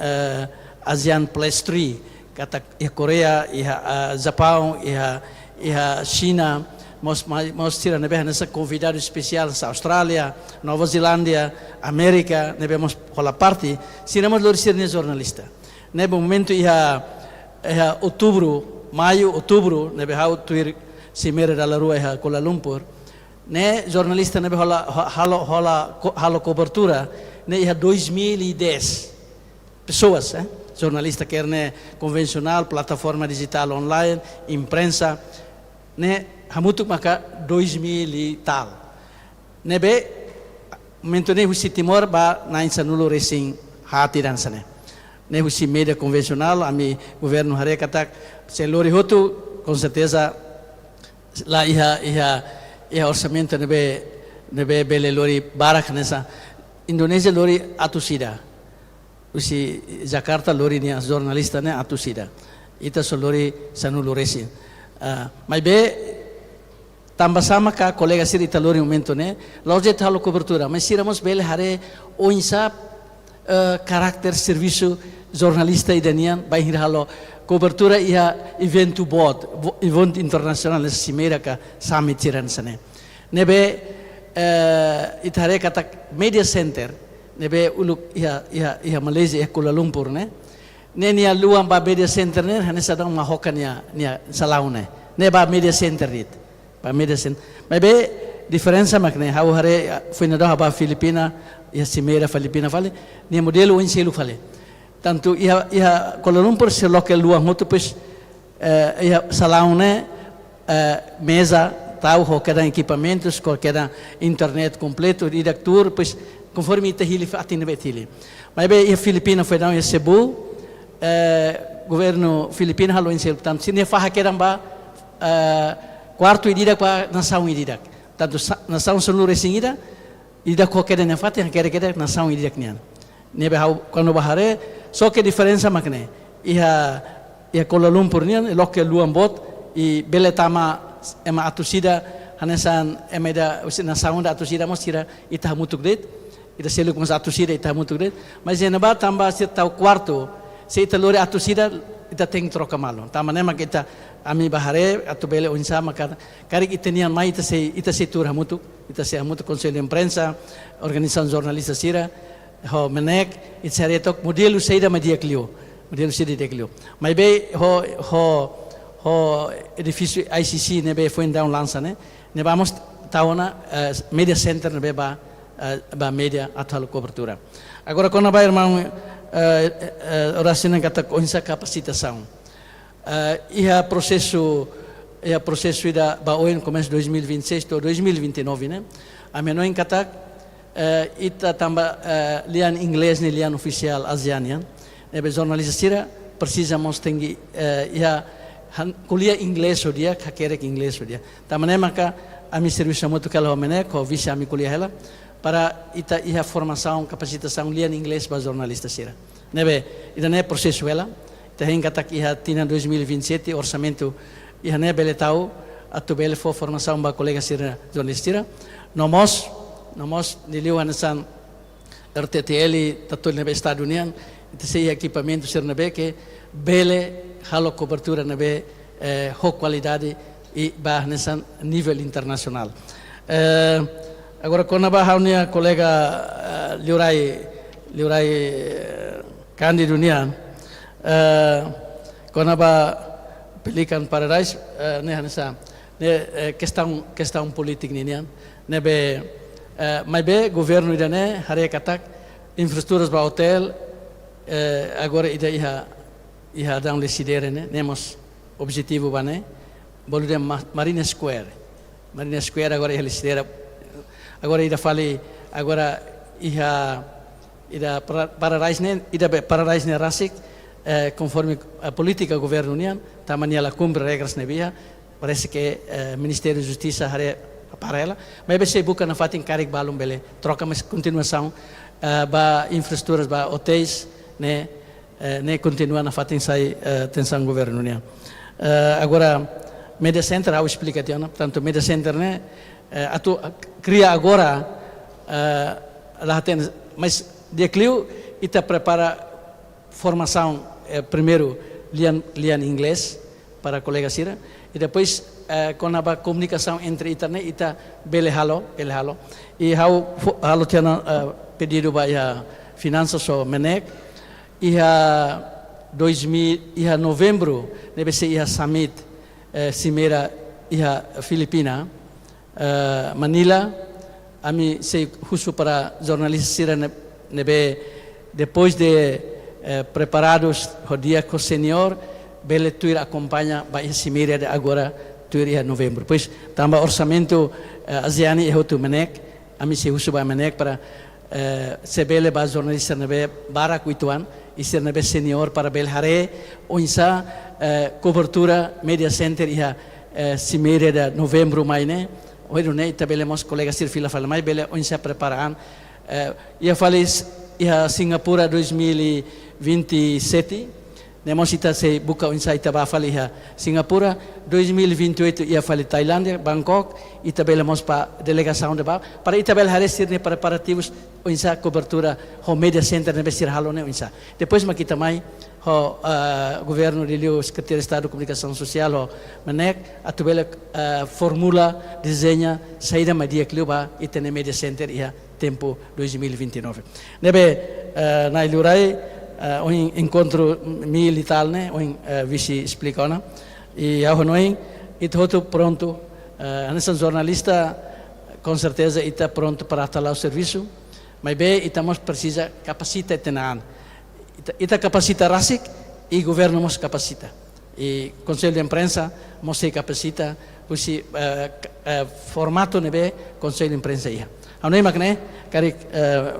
ASEAN Plus 3 kata iha Korea iha Japão iha China mos tira nebe nessa convidado especial sa Austrália Nova Zelândia América nebe mos hola parte sinamos lor sirne jornalista nebe momento iha maio outubro nebe hau tuir Cimeira da rua iha Kuala Lumpur ne jornalista nebe halo cobertura ne iha 2010 pessoas jornalista quer ne convencional plataforma digital online imprensa ne hamutuk maka 2000 e tal nebe momento ne husi Timor ba nain sanulo racing hati dan sana ne husi media convencional ami governo hare katak selori hotu com certeza lá iha orçamento nebe bele lori barak nessa Indonesia lori atusida usi Jakarta lori ni jornalista ne atusida ita so lori sanulo racing mas be tambah sama ka colega sir ita lori momento ne lojet halo cobertura mas siramos bele hare o insap karakter serviço jornalista idanian baihir halo cobertura ia evento event internasional nessa Cimeira ka summit tiran sane nebe itare kata media center nebe uluk ia Malaysia ia Kuala Lumpur ne nia luang ba media center ne hanesa dang mahokan nia salau ne ba media center dit ba media center mebe diferença makne hau hare foi na ba Filipina ia Cimeira Filipina fale nia modelo o selo fale tanto ia Kuala Lumpur se local luang moto pues ia salau ne mesa tal qualquer equipamentos qualquer internet completo redactor pues conforme ita hili atine betili mas be ia Filipina foi não ia Cebu governo Filipino halo em selo tanto sini faha keramba quarto idida pa nação idida tanto nação seluruh singida ida ko keda na fatih keda nação idida knian nebe hau quando bahare só que diferença makne ia Kuala Lumpur nian loke luang bot e beletama ema atusida hanesan emeda nação da atusida mosira ita mutuk det ita selo com atusida ita mutuk det mas ena ba tamba sir tau quarto se ita lore atu sida ita tem troca malo. Tama nema kita ami bahare atu bele unsa maka kari ita nian mai ita se tur hamutu, ita se hamutu Conselho de Imprensa, organização jornalista sira, ho menek it seretok modelo seida madia clio. Modelo seida de clio. Mas be ho edifício ICC nebe foi down lança né. Ne vamos taona media center nebe ba media atal cobertura. Agora quando vai irmão oração kata konsa capacitação. Ia processo ida baoin começo 2026 to 2029 né. A menoin kata ita tamba lian inglês ne lian oficial ASEAN. Nebe jornalista sira precisamos tengi ia kuliah inglês o dia, kakerek inglês o dia. Tamane maka ami serviço muito que ela homene, ko visa ami kuliah ela para ita ia formação, capacitação lian inglês para jornalista sira. Nebe ida ne processo ela, ita hingga tak ia tina 2027 orçamento ia ne bele tahu atu bele for formação ba colega sira jornalista sira. Nomos niliu anasan RTTL tatul nebe Estado União, ita sei equipamento sira nebe que bele halo cobertura nebe ho qualidade e bah nessa nível internacional. Agora quando bah haunia colega Liurai Cândido Nian quando bah Pelican Paradise nessa questão política nian nebe mas be governo idane hare katak infraestruturas ba hotel agora ida ia dar decidere né temos objetivo bane bolude Marina Square agora ia decidere agora ida fale agora ia Paradise ne rasik conforme a política do governo união tamania la cumbre regras nebia parece que Ministério da Justiça hare para ela mas be se buka na fatin karik balum bele troca mas continuação ba infraestruturas ba hotéis né ne continua na fatin sai tensão governo né agora media center ao explicação portanto media center né atu cria agora lá tem mas de clio ita prepara formação primeiro lian inglês para colega sira e depois com a comunicação entre internet ita bele halo e halo tinha pedido para finanças ou menek ia 2000 ia novembro deve ser ia summit cimeira ia Filipina Manila ami sei husu para jornalistas sira nebe depois de preparados o dia com o senhor bele tuir acompanha vai cimeira de agora tuir ia novembro pois tamba orçamento ASEAN e hotu menek ami sei husu ba menek para sebele ba jornalista nebe bara kuituan isir nebe senior para belhare onsa cobertura media center ia cimeira de novembro maine hoje né tabelemos colega sir fila fala mais bele onsa preparan ia falis ia Singapura 2027 nemos ita se buka onsa ita ba fali ia Singapura 2028 ia fali Tailândia Bangkok ita belemos pa delegação de ba para ita belhare sir ne preparativos onsa cobertura ho media center nebe sir halo ne onsa depois makita mai ho governo de Liu Secretaria de Estado de Comunicação Social ho menek atubele formula desenha saída media cluba itene media center ia tempo 2029 nebe na Liurai o encontro militar né o vice explicona e ao noi ito pronto nessa jornalista com certeza está pronto para estar o serviço mas bem estamos precisa capacita tenan ita capacita rasik e governo mos capacita e Conselho de Imprensa mos se capacita usi formato nebe Conselho de Imprensa ia Anoi makne kari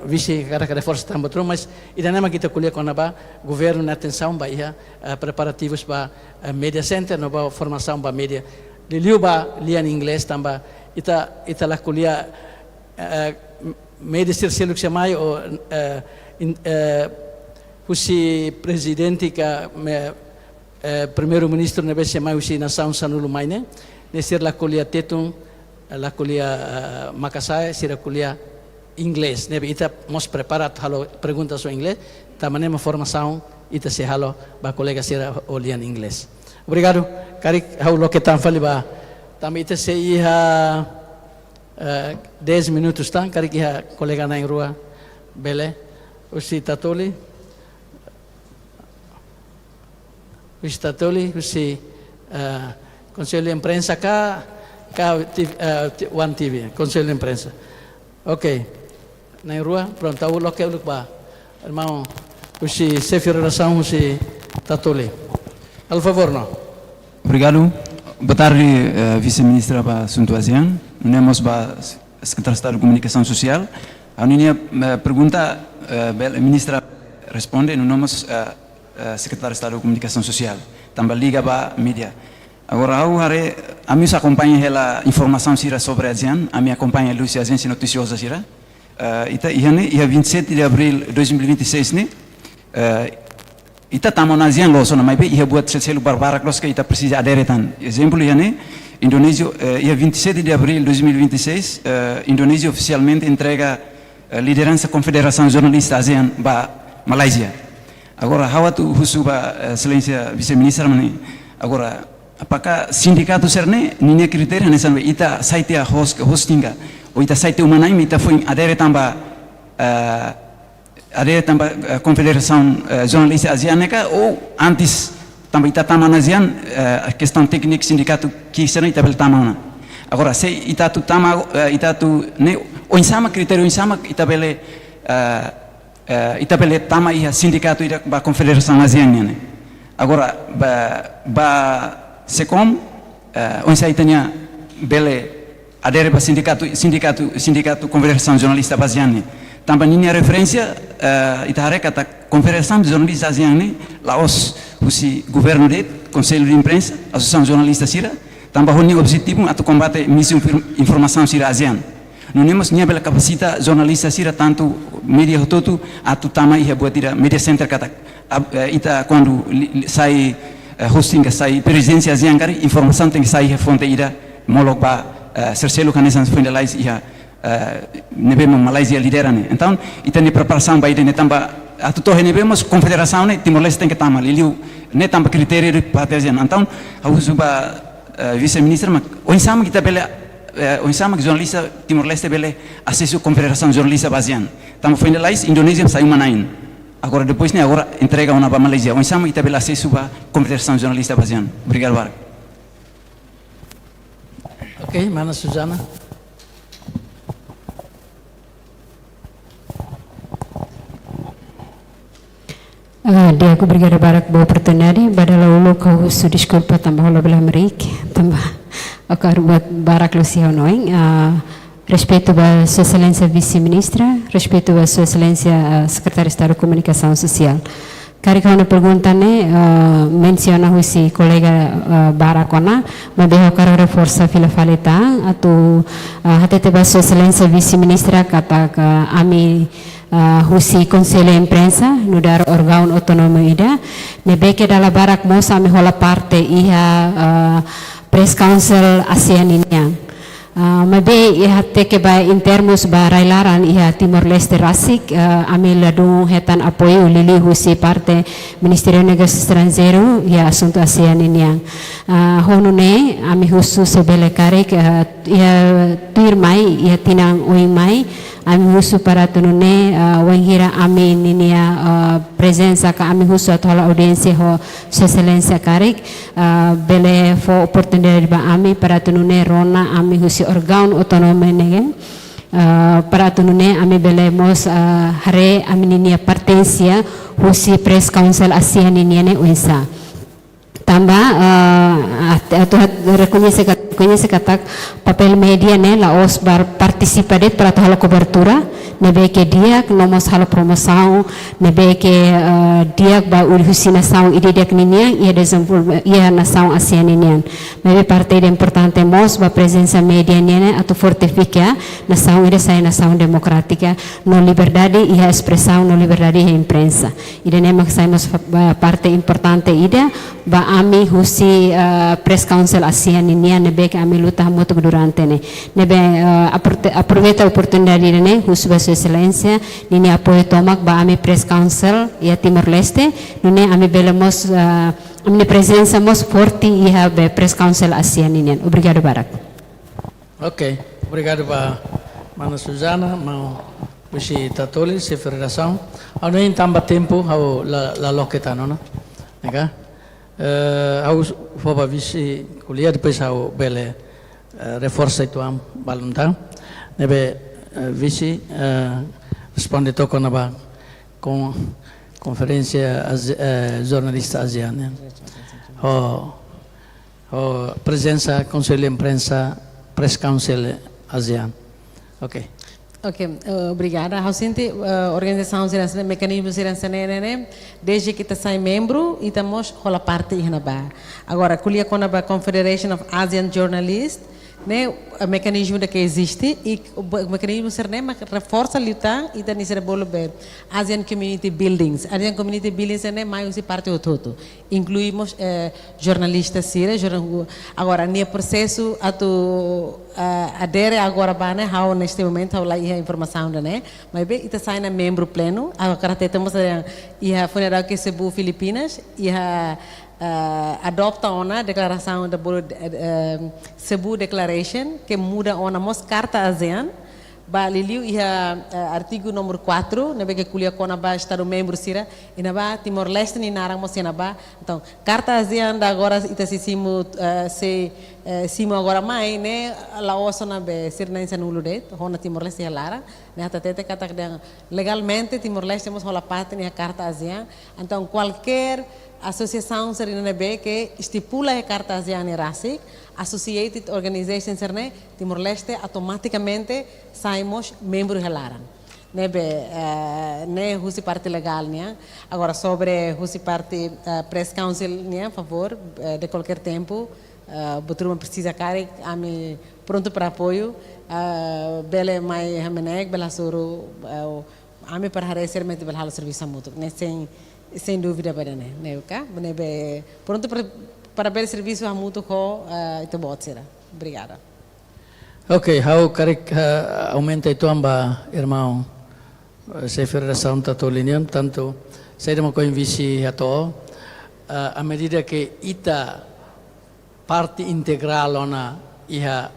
visi kara força tambotro mas idana kita kuliah kona ba governo na atenção ba ia preparativos ba media center no ba formação ba media liu ba lian inglês tamba ita la kuliah media sirsilu que chamai o usi presidente ka primeiro ministro nebe chamai usi nação sanulu maine nesir la kuliah tetung la kuliah Makassar sira kuliah inglês nebe ita mos preparat halo perguntas o inglês tamane uma formação ita se halo ba colega sira olian inglês. Obrigado. Karik haulo que tan fali ba tam ita se iha 10 minutos tan karik iha colega na rua bele usi tatoli usi conselho de imprensa cá One TV, conselho de imprensa. Ok, na rua, pronto, o local que ba, irmão, usi sefiração usi tatoli. Al favor, não. Obrigado. Boa tarde, vice-ministra para Assunto ASEAN. Nós para Secretário de Estado de Comunicação Social. A minha pergunta, a ministra responde, nós Secretário de Estado de Comunicação Social. Também liga para a mídia. Agora, a mim acompanha a informação sobre a ASEAN, a minha acompanha a Lúcia Agência Noticiosa. E dia 27 de abril de 2026, ita tamu na ASEAN lo sona mai be ia buat selu barbarak los que ita precisa aderetan. Exemplo Indonesia, dia 27 de abril de 2026, Indonesia oficialmente entrega liderança Confederação Jornalista ASEAN ba Malaysia. Agora, hawa tu husu ba excelência vice-ministra mani. Agora, apakah sindicato serne ninya kriteria nesan be ita saitia hostinga ou ita site umanai ita foi aderetan ba Confederação Jornalista Asiática ou antes também está tamana ASEAN a questão técnica sindicato que será ita bel tamana. Agora se ita tu tama ita tu ne o insama critério insama ita bele tama ia sindicato ita ba Confederação ASEAN ne. Agora ba secom o insai tanya bele adere ba sindicato Confederação Jornalista ASEAN ne. Também minha referência ita kata Confederação de Jornalistas ASEAN ne Laos husi governo de Conselho de Imprensa Associação Jornalista sira também honi objetivo atau combate misinformação sira ASEAN. Não temos nia bela capacita jornalista sira tanto media hototu atau tama ia buat ira media center kata ita quando sai hosting sai presidência ASEAN kari informação tem que sair fonte ira molok ba sercelo kanesan finalize ia nebemos Malaysia liderane. Então, ita ni preparação ba ida ne tamba atu to nebemos Confederação ne Timor-Leste tem que tama liliu ne tamba critério de patezian. Então, hausu ba vice-ministra ma o insama kita bele o insama jornalista Timor-Leste bele acesso Confederação Jornalista ASEAN. Tamo finalize Indonesia sai manain. Agora depois ne agora entrega uma ba Malaysia. O insama kita bele acesso ba Confederação Jornalista ASEAN. Obrigado, Barak. Ok, mana Suzana? Dia aku obrigada Barak boa oportunidade badala ulo kau su desculpa tambah ulo bela merik tambah akar buat Barak Lucia noing respeito a Sua Excelência Vice-Ministra, respeito a Sua Excelência Secretário de Estado de Comunicação Social. Kari kau na pergunta ne menciona husi colega Barakona mabeho karo reforça fila faleta atau hatete ba Sua Excelência Vice-Ministra kata ami husi Conselho de Imprensa no dar órgão autônomo ida nebeke dala Barak mosa me hola parte iha Press Council ASEAN inya mabe iha teke ba in termos ba railaran iha Timor-Leste rasik ami ladu hetan apoio lili husi parte Ministerio Negócios Estrangeiros iha assunto ASEAN inya hono ne ami husu sebele karek iha tuirmai iha tinang uimai ami husu para tunune wanghira ami ninia presença ka ami husu atola audiência ho Sua Excelência karek bele fo oportunidade ba ami para tunune rona ami husi órgão autônomo negen para tunune ami bele mos hare ami ninia pertencia husi Press Council ASEAN ninia ne uinsa tambah reconhece kata papel media ne Laos bar participa de para toda a cobertura nebe que dia nomos halo promoção nebe que dia ba urhusi nação ide dia ninia ia desenvolver ia nação ASEAN ninia nebe parte de importante mos ba presença media ne atu fortifica nação ide sai nação democrática no liberdade e a expressão no liberdade e imprensa ide ne mak saimos parte importante ide ba ami husi Press Council ASEAN niya nebe que ame luta muito durante né nebe aproveita a oportunidade né Sua Excelência nini apoio tomak ba ame Press Council e Timor Leste nune ame belemos ame presença mos forte e a Press Council ASEAN niya. Obrigado Barak. Ok, obrigado para Mana Susana, mau Pusi Tatoli, se federação. Ano em tamba tempo, ao la loqueta, não é? Ao foba visi kuliah depois ao bele reforça itu am balunta. Nebe visi responde toko naba com conferência jornalista ASEAN. Presença Conselho de Imprensa Press Council ASEAN. Ok. Ok, obrigada. A gente, organização de mecanismo de segurança, desde que está sai membro e estamos com a parte na barra. Agora, colhia com a Confederation of Asian Journalists, né, o mecanismo que existe e o mecanismo ser né, reforça a luta e também ser desenvolver Asian Community Buildings. Asian Community Buildings é mais uma parte do todo. Incluímos jornalistas agora no processo a tu adere agora bane how neste momento how lá a informação né, mas bem ita sai na membro pleno agora temos a funeral que se bu Filipinas e adopta uma declaração da Cebu Declaration que muda uma mos carta ASEAN ba liliu ia artigo número 4 nebe que kuliah kona ba estado membro sira ina ba Timor Leste ni narang mos ina ba então carta ASEAN da agora ita simo simo agora mai né Laos na be sirna insa nulu det hona Timor Leste ya lara né até tete kata legalmente Timor Leste mos hola parte ni carta ASEAN então qualquer associação serina be que estipula a carta ASEAN RASIC Associated Organizations né Timor Leste automaticamente saímos membros relaram né husi parte legal né agora sobre husi parte Press Council né favor de qualquer tempo Boturma precisa cari ami pronto para apoio bele mai hamenek bela suru ami para receber mente bela halo serviço mútuo né sem dúvida para né ok né pronto para ver serviço mútuo com itu bot será obrigada. Ok, how correct aumenta itu amba irmão se federação tatolinian tanto saya mau visi atau a medida que ita parte integral ona iha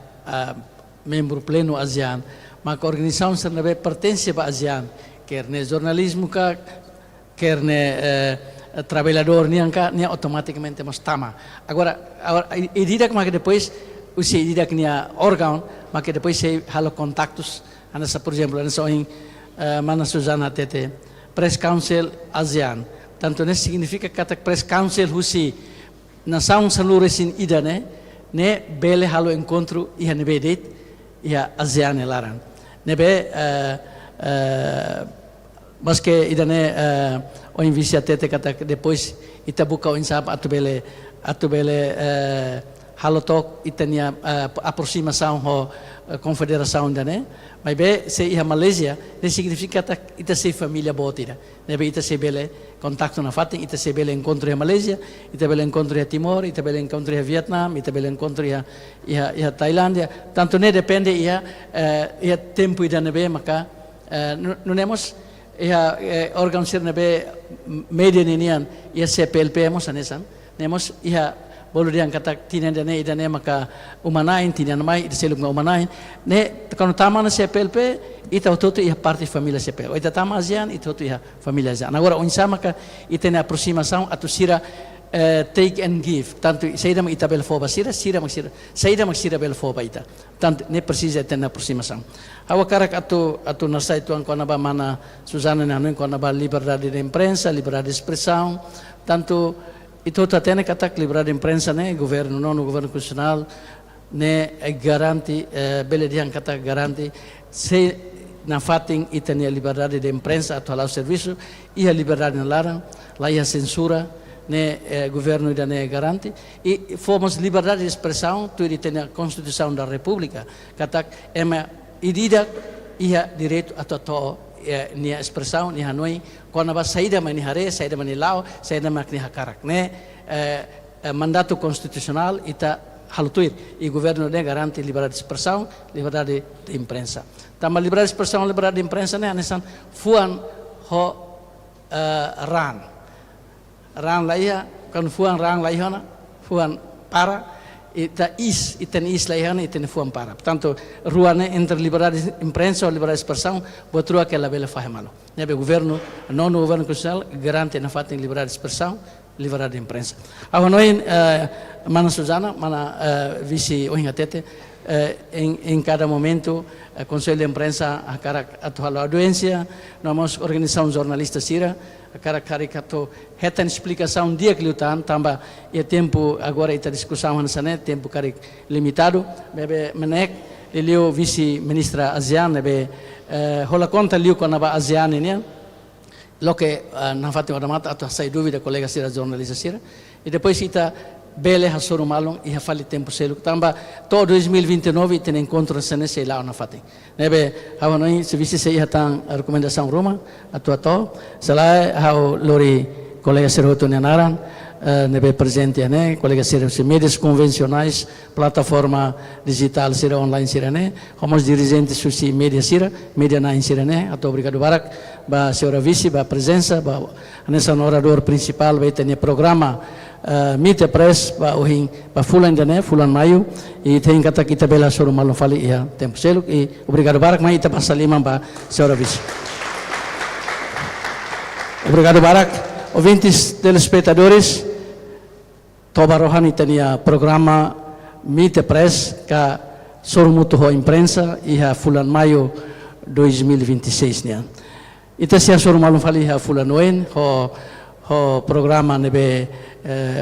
membro pleno ASEAN maka organização sernabe pertence para ASEAN quer ne jornalismo ka quer ne trabalhador nianca nia automaticamente mas tama agora ididak maka depois usi ididak nia órgão maka depois se halo contactos anasa por exemplo anasa em Mana Susana tete Press Council ASEAN tanto ne significa kata Press Council husi nação saluresin ida ne bele halo encontro iha nebe det iha ASEAN elaran nebe mas que ida ne o invisia tete kata depois ita buka o insab atu bele halo tok itania aproximação ho confederação da ne mas be se iha Malaysia ne significa kata ita se família botira nebe ita se bele contato na fatin ita se bele encontro a Malaysia ita bele encontro a Timor ita bele encontro a Vietnam ita bele encontro a Tailândia tanto ne depende ia tempo ida nebe maka não temos órgão ser nebe media ninian ia CPLP mos anesan nemos ia bolu diang kata tinan dane idane maka umanain tinan mai seluk umanain ne kalau tama na CPLP ita toto ia parte família CPLP ita tama ASEAN ita toto ia família ASEAN agora unsa maka ita na aproximação atu sira take and give tanto saída ita bel foba sira saída mak sira bel foba ita tanto ne precisa ita na aproximação awa karak atu nasa itu ang kona ba Mana Susana na ano kona ba liberdade de imprensa liberdade de expressão tanto itu tatene katak liberdade de imprensa ne governo non governo constitucional ne garanti bele diang kata garanti se na fatin itania liberdade de imprensa atu halau serviço ia liberdade na larang lá ia censura ne governo da ne garanti e fomos liberdade de expressão tu itania constituição da república katak ema idida ia direito atu nia expressão ni hanoi kona ba saída mani hare saída mani lao saída mak ni hakarak ne mandato constitucional ita halutuir e governo ne garante liberdade de expressão, liberdade de imprensa. Tama liberdade de expressão, liberdade de imprensa ne anesan fuan ho ran laia kan fuan ran laihana fuan para ita iten laihana iten fuan para. Portanto, ruane entre liberdade de imprensa ou liberdade de expressão, botrua que ela bela fahemalo. Nebe governo, non governo constitucional garante na fatin liberdade de expressão, liberdade de imprensa. Ahonoin mana Susana, mana vice Ohingatete, em cada momento Conselho de Imprensa a cara atual audiência, nós organizamos jornalistas sira, a cara caricato reta explicação dia que lutam, também e tempo agora esta discussão hansané, tempo cari limitado, bebe menek leu vice ministra ASEAN, bebe rola conta leu com a ASEAN né, lo que na fato da mata atu sai dúvida colega sira jornalista sira, e depois ita bele ha soru malong e ha fali tempo selu tamba to 2029 tem encontro sene sei lá na fati nebe hawanoi serviço sei hatang recomendação Roma atu ato sala ha lori colega seroto nenaran nebe presente né colega seroto mídias convencionais plataforma digital sira online sira né homos dirigentes susi media sira media na sira né atu obrigado barak ba senhora vice ba presença ba nessa orador principal vai ter programa Meet Press ba uhin ba fulan dane fulan mayu e tem kata kita bela soru malum fali ya tempo seluk e obrigado barak mai ita pasalima ba senhora vice. Obrigado barak ouvintes telespectadores toba rohani tania programa Meet Press ka soru mutu ho imprensa iha fulan mayu 2026 nia. Ita sia soru malum fali ha fulan noen ho programa nebe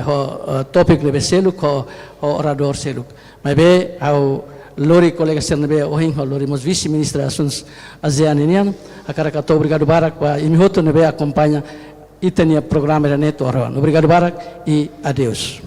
ho topik nebe seluk ho orador seluk mebe au lori colega ser nebe ohin ho lori mos vice ministra assuntos ASEAN inian akara kato obrigado barak wa imihoto nebe acompanha itania programa da neto obrigado barak e adeus.